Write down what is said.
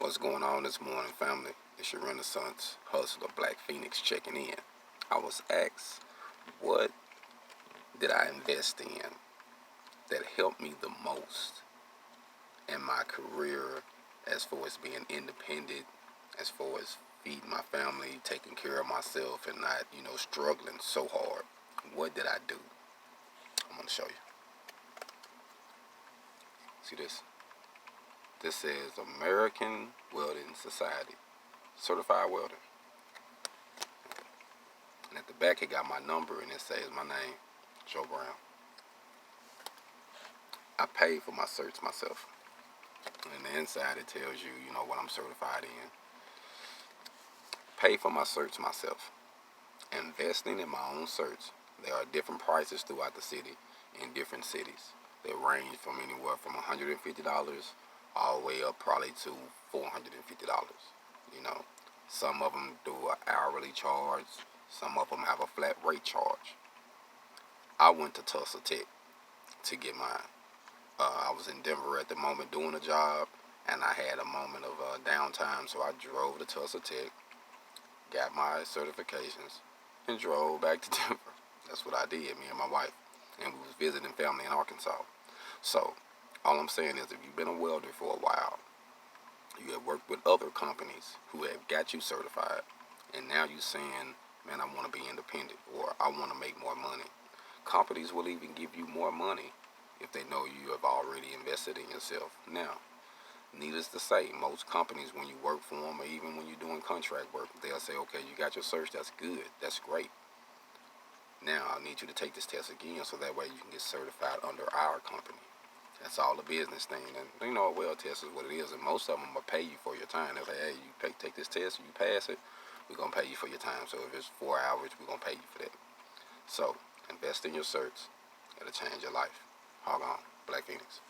What's going on this morning, family? It's your Renaissance hustler, Black Phoenix, checking in. I was asked, what did I invest in that helped me the most in my career as far as being independent, as far as feeding my family, taking care of myself, and not, struggling so hard? What did I do? I'm going to show you. See this? This says American Welding Society, Certified Welder. And at the back it got my number and it says my name, Joe Brown. I paid for my certs myself. And the inside it tells you, what I'm certified in. Pay for my certs myself. Investing in my own certs. There are different prices throughout the city in different cities. They range from anywhere from $150 all the way up probably to $450. Some of them do an hourly charge. Some of them have a flat rate charge. I went to Tulsa Tech to get mine. I was in Denver at the moment doing a job, and I had a moment of downtime, so I drove to Tulsa Tech, got my certifications, and drove back to Denver. That's what I did, me and my wife, and we was visiting family in Arkansas. So, all I'm saying is, if you've been a welder for a while, you have worked with other companies who have got you certified, and now you're saying, man, I want to be independent, or I want to make more money. Companies will even give you more money if they know you have already invested in yourself. Now, needless to say, most companies, when you work for them, or even when you're doing contract work, they'll say, okay, you got your cert, that's good, that's great. Now, I need you to take this test again so that way you can get certified under our company. That's all a business thing. And a weld test is what it is. And most of them will pay you for your time. They'll say, hey, you take this test, you pass it, we're going to pay you for your time. So if it's 4 hours, we're going to pay you for that. So invest in your certs. It'll change your life. Hog on. Black Phoenix.